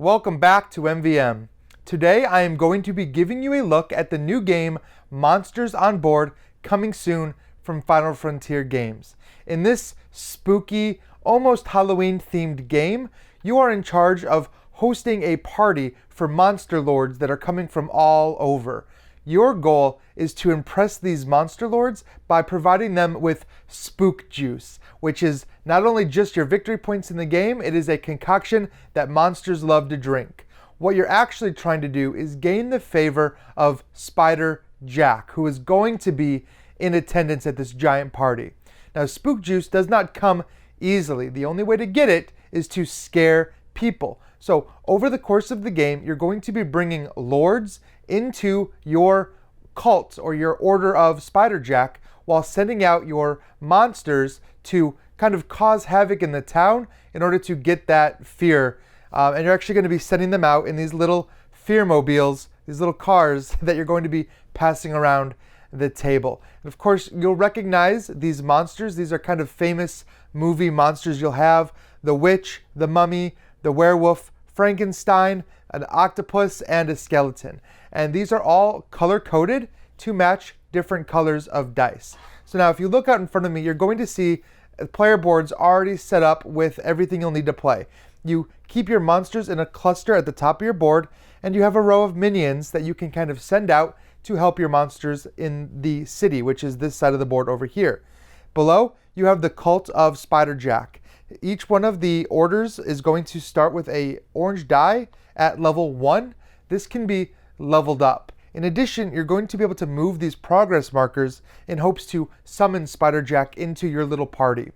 welcome back to MVM. Today I am going to be giving you a look at the new game Monsters on Board, coming soon from Final Frontier Games. In this spooky, almost Halloween themed game, you are in charge of hosting a party for monster lords that are coming from all over. Your goal is to impress these monster lords by providing them with spook juice, which is not only just your victory points in the game, it is a concoction that monsters love to drink. What you're actually trying to do is gain the favor of Spider Jack, who is going to be in attendance at this giant party. Now, spook juice does not come easily. The only way to get it is to scare people. So over the course of the game, you're going to be bringing lords into your cult or your order of Spider Jack while sending out your monsters to kind of cause havoc in the town in order to get that fear. And you're actually going to be sending them out in these little fear mobiles, these little cars that you're going to be passing around the table. And of course, you'll recognize these monsters. These are kind of famous movie monsters. You'll have the witch, the mummy, the werewolf, Frankenstein, an octopus, and a skeleton. And these are all color-coded to match different colors of dice. So now if you look out in front of me, you're going to see player boards already set up with everything you'll need to play. You keep your monsters in a cluster at the top of your board, and you have a row of minions that you can kind of send out to help your monsters in the city, which is this side of the board over here. Below, you have the cult of Spider Jack. Each one of the orders is going to start with a orange die at level 1. This can be leveled up. In addition, you're going to be able to move these progress markers in hopes to summon Spider Jack into your little party.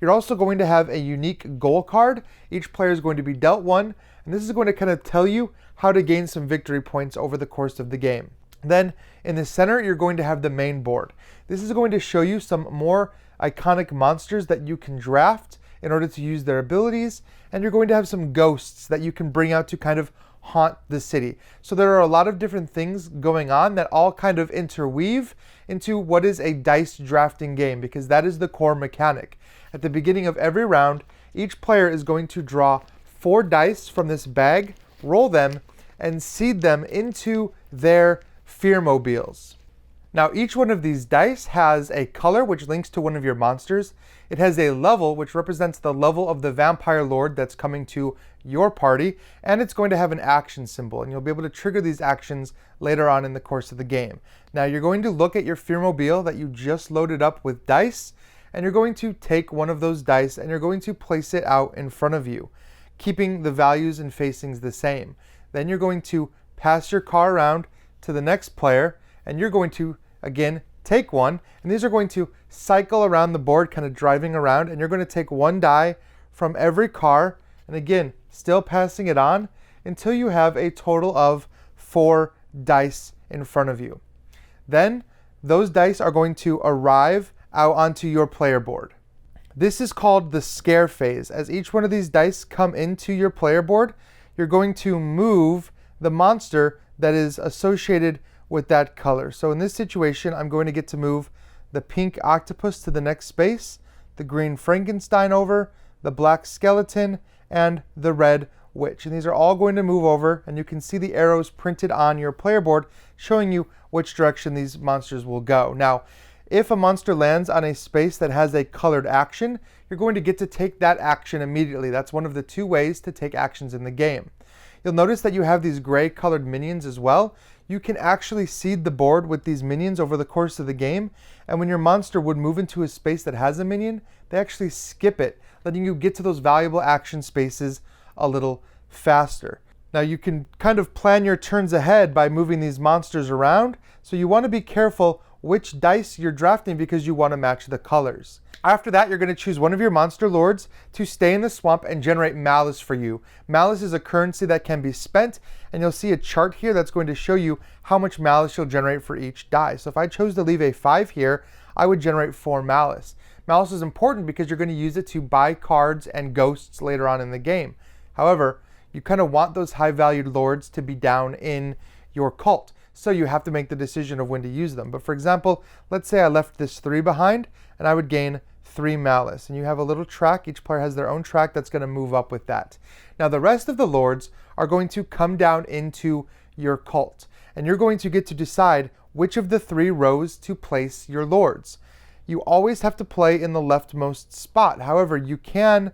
You're also going to have a unique goal card. Each player is going to be dealt one, and this is going to kind of tell you how to gain some victory points over the course of the game. Then in the center, you're going to have the main board. This is going to show you some more iconic monsters that you can draft in order to use their abilities, and you're going to have some ghosts that you can bring out to kind of haunt the city. So there are a lot of different things going on that all kind of interweave into what is a dice drafting game, because that is the core mechanic. At the beginning of every round, each player is going to draw 4 dice from this bag, roll them, and seed them into their fear mobiles. Now, each one of these dice has a color which links to one of your monsters. It has a level which represents the level of the vampire lord that's coming to your party, and it's going to have an action symbol, and you'll be able to trigger these actions later on in the course of the game. Now, you're going to look at your fear mobile that you just loaded up with dice, and you're going to take one of those dice and you're going to place it out in front of you, keeping the values and facings the same. Then you're going to pass your car around to the next player, and you're going to again take one, and these are going to cycle around the board, kind of driving around, and you're going to take one die from every car, and again still passing it on until you have a total of 4 dice in front of you. Then those dice are going to arrive out onto your player board. This is called the scare phase. As each one of these dice come into your player board, you're going to move the monster that is associated with that color. So in this situation, I'm going to get to move the pink octopus to the next space, the green Frankenstein over, the black skeleton, and the red witch. And these are all going to move over, and you can see the arrows printed on your player board showing you which direction these monsters will go. Now, if a monster lands on a space that has a colored action, you're going to get to take that action immediately. That's one of the 2 ways to take actions in the game. You'll notice that you have these gray colored minions as well. You can actually seed the board with these minions over the course of the game, and when your monster would move into a space that has a minion, they actually skip it, letting you get to those valuable action spaces a little faster. Now, you can kind of plan your turns ahead by moving these monsters around, so you want to be careful which dice you're drafting because you want to match the colors. After that, you're going to choose one of your monster lords to stay in the swamp and generate malice for you. Malice is a currency that can be spent, and you'll see a chart here that's going to show you how much malice you'll generate for each die. So if I chose to leave a 5 here, I would generate 4 malice. Malice is important because you're going to use it to buy cards and ghosts later on in the game. However, you kind of want those high-valued lords to be down in your cult, so you have to make the decision of when to use them. But for example, let's say I left this 3 behind, and I would gain 3 malice. And you have a little track. Each player has their own track that's going to move up with that. Now the rest of the lords are going to come down into your cult. And you're going to get to decide which of the 3 rows to place your lords. You always have to play in the leftmost spot. However, you can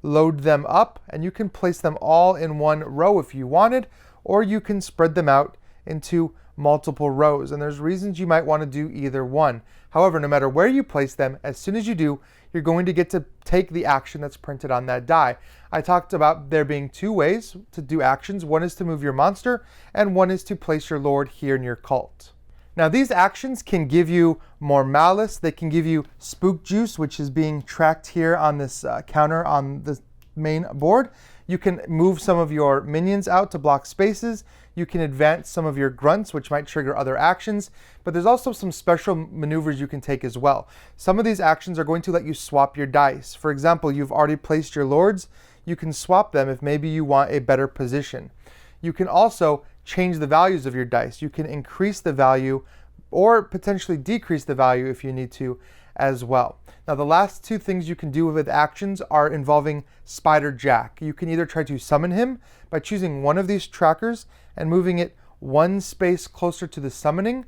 load them up and you can place them all in one row if you wanted, or you can spread them out into multiple rows. And there's reasons you might want to do either one. However, no matter where you place them, as soon as you do, you're going to get to take the action that's printed on that die. I talked about there being 2 ways to do actions. One is to move your monster, and one is to place your lord here in your cult. Now these actions can give you more malice. They can give you spook juice, which is being tracked here on this counter on the main board. You can move some of your minions out to block spaces. You can advance some of your grunts, which might trigger other actions. But there's also some special maneuvers you can take as well. Some of these actions are going to let you swap your dice. For example, you've already placed your lords. You can swap them if maybe you want a better position. You can also change the values of your dice. You can increase the value or potentially decrease the value if you need to as well. Now the last 2 things you can do with actions are involving Spider Jack. You can either try to summon him by choosing one of these trackers and moving it 1 space closer to the summoning,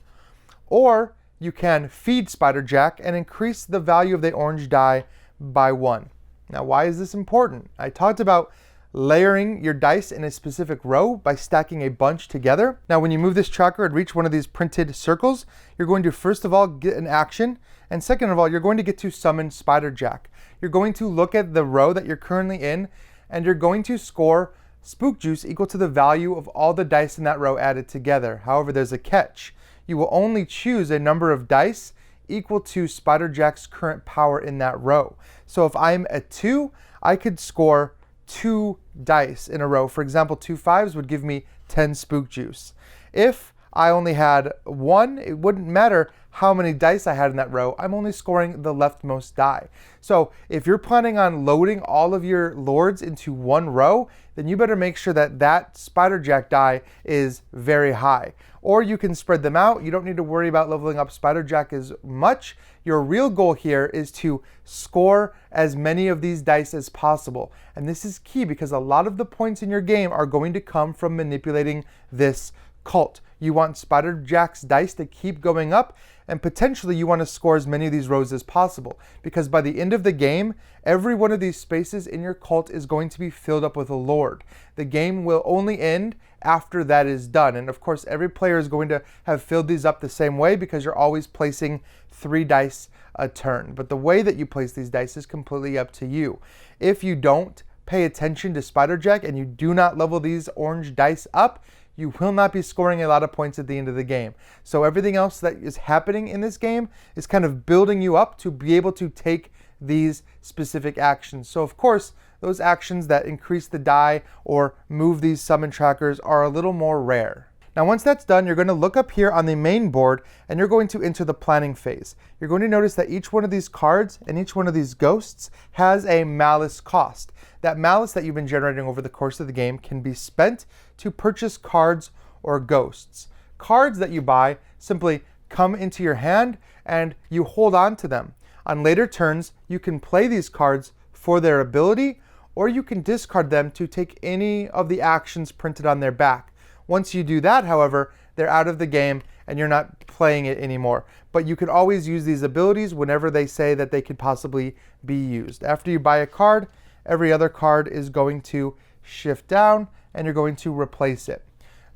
or you can feed Spider Jack and increase the value of the orange die by 1. Now why is this important? I talked about layering your dice in a specific row by stacking a bunch together. Now when you move this tracker and reach one of these printed circles, you're going to first of all get an action, and second of all, you're going to get to summon Spider Jack. You're going to look at the row that you're currently in, and you're going to score spook juice equal to the value of all the dice in that row added together. However, there's a catch. You will only choose a number of dice equal to Spider Jack's current power in that row. So if I'm at 2, I could score 2 dice in a row. For example, 2 5s would give me 10 spook juice. If I only had 1, it wouldn't matter how many dice I had in that row. I'm only scoring the leftmost die. So if you're planning on loading all of your lords into one row, then you better make sure that that Spider Jack die is very high. Or you can spread them out. You don't need to worry about leveling up Spider Jack as much. Your real goal here is to score as many of these dice as possible. And this is key because a lot of the points in your game are going to come from manipulating this cult. You want Spider Jack's dice to keep going up, and potentially you want to score as many of these rows as possible, because by the end of the game, every one of these spaces in your cult is going to be filled up with a lord. The game will only end after that is done, and of course every player is going to have filled these up the same way because you're always placing 3 dice a turn. But the way that you place these dice is completely up to you. If you don't pay attention to Spider Jack and you do not level these orange dice up, you will not be scoring a lot of points at the end of the game. So everything else that is happening in this game is kind of building you up to be able to take these specific actions. So of course, those actions that increase the die or move these summon trackers are a little more rare. Now once that's done, you're going to look up here on the main board and you're going to enter the planning phase. You're going to notice that each one of these cards and each one of these ghosts has a malice cost. That malice that you've been generating over the course of the game can be spent to purchase cards or ghosts. Cards that you buy simply come into your hand and you hold on to them. On later turns, you can play these cards for their ability, or you can discard them to take any of the actions printed on their back. Once you do that, however, they're out of the game and you're not playing it anymore. But you can always use these abilities whenever they say that they could possibly be used. After you buy a card, every other card is going to shift down and you're going to replace it.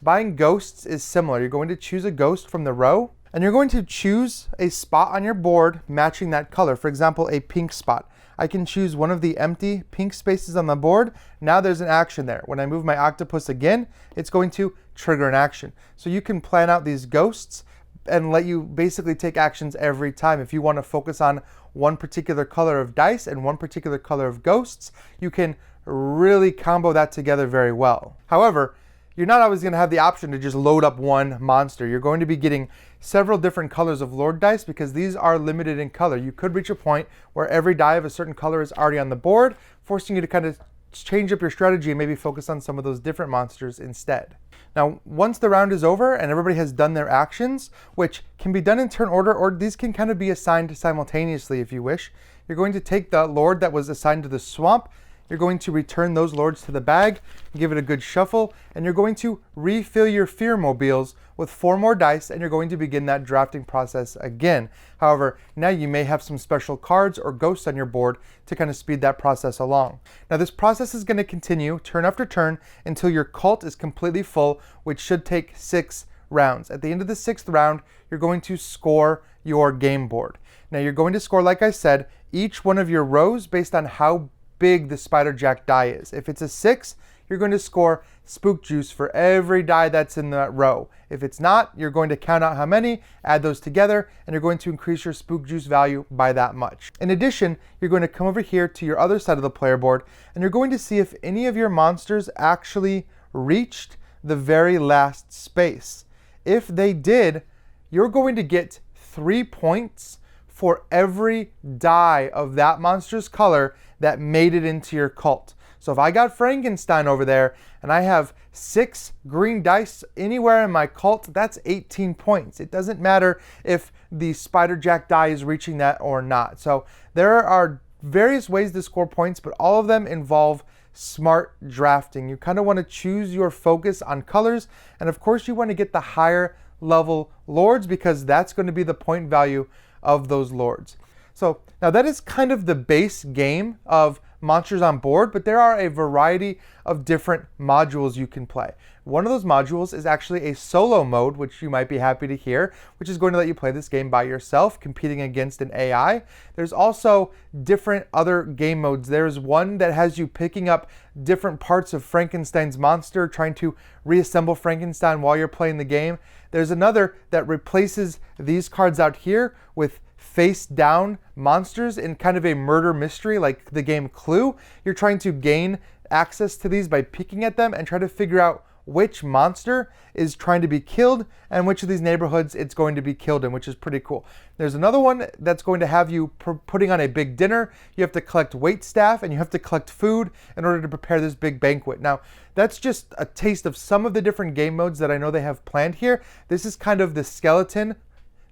Buying ghosts is similar. You're going to choose a ghost from the row and you're going to choose a spot on your board matching that color. For example, a pink spot. I can choose one of the empty pink spaces on the board. Now there's an action there. When I move my octopus again, it's going to trigger an action. So you can plan out these ghosts and let you basically take actions every time. If you want to focus on one particular color of dice and one particular color of ghosts, you can really combo that together very well. However, you're not always going to have the option to just load up one monster. You're going to be getting several different colors of Lord dice because these are limited in color. You could reach a point where every die of a certain color is already on the board, forcing you to kind of change up your strategy and maybe focus on some of those different monsters instead. Now, once the round is over and everybody has done their actions, which can be done in turn order, or these can kind of be assigned simultaneously if you wish, you're going to take the lord that was assigned to the swamp, you're going to return those lords to the bag, give it a good shuffle, and you're going to refill your fear mobiles with 4 more dice, and you're going to begin that drafting process again. However, now you may have some special cards or ghosts on your board to kind of speed that process along. Now this process is going to continue turn after turn until your cult is completely full, which should take 6 rounds. At the end of the 6th round, you're going to score your game board. Now you're going to score, like I said, each one of your rows based on how big the spider jack die is. If it's a 6, you're going to score spook juice for every die that's in that row. If it's not, you're going to count out how many, add those together, and you're going to increase your spook juice value by that much. In addition, you're going to come over here to your other side of the player board, and you're going to see if any of your monsters actually reached the very last space. If they did, you're going to get 3 points for every die of that monster's color that made it into your cult. So if I got Frankenstein over there and I have 6 green dice anywhere in my cult, that's 18 points. It doesn't matter if the spider jack die is reaching that or not. So there are various ways to score points, but all of them involve smart drafting. You kind of want to choose your focus on colors, and of course you want to get the higher level lords because that's going to be the point value of those lords. So now that is kind of the base game of Monsters on Board, but there are a variety of different modules you can play. One of those modules is actually a solo mode, which you might be happy to hear, which is going to let you play this game by yourself, competing against an AI. There's also different other game modes. There's one that has you picking up different parts of Frankenstein's monster, trying to reassemble Frankenstein while you're playing the game. There's another that replaces these cards out here with face down monsters in kind of a murder mystery like the game Clue. You're trying to gain access to these by picking at them and try to figure out which monster is trying to be killed and which of these neighborhoods it's going to be killed in, which is pretty cool. There's another one that's going to have you putting on a big dinner. You have to collect wait staff and you have to collect food in order to prepare this big banquet. Now, that's just a taste of some of the different game modes that I know they have planned here. This is kind of the skeleton,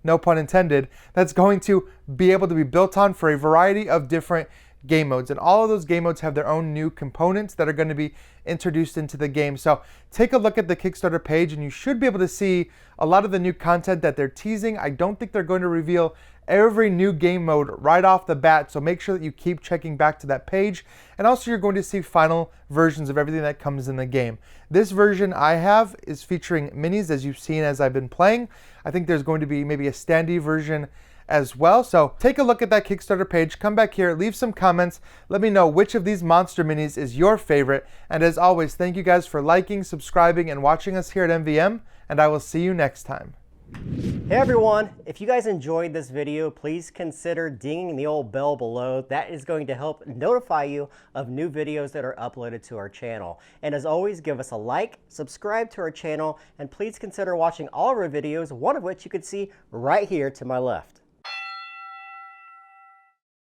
no pun intended, that's going to be able to be built on for a variety of different game modes. And all of those game modes have their own new components that are going to be introduced into the game. So take a look at the Kickstarter page and you should be able to see a lot of the new content that they're teasing. I don't think they're going to reveal every new game mode right off the bat, so make sure that you keep checking back to that page. And also you're going to see final versions of everything that comes in the game. This version I have is featuring minis, as you've seen as I've been playing. I think there's going to be maybe a standee version as well. So take a look at that Kickstarter page, come back here, leave some comments, let me know which of these monster minis is your favorite. And as always, thank you guys for liking, subscribing, and watching us here at MVM, and I will see you next time. Hey everyone, if you guys enjoyed this video, please consider dinging the old bell below. That is going to help notify you of new videos that are uploaded to our channel. And as always, give us a like, subscribe to our channel, and please consider watching all of our videos, one of which you can see right here to my left.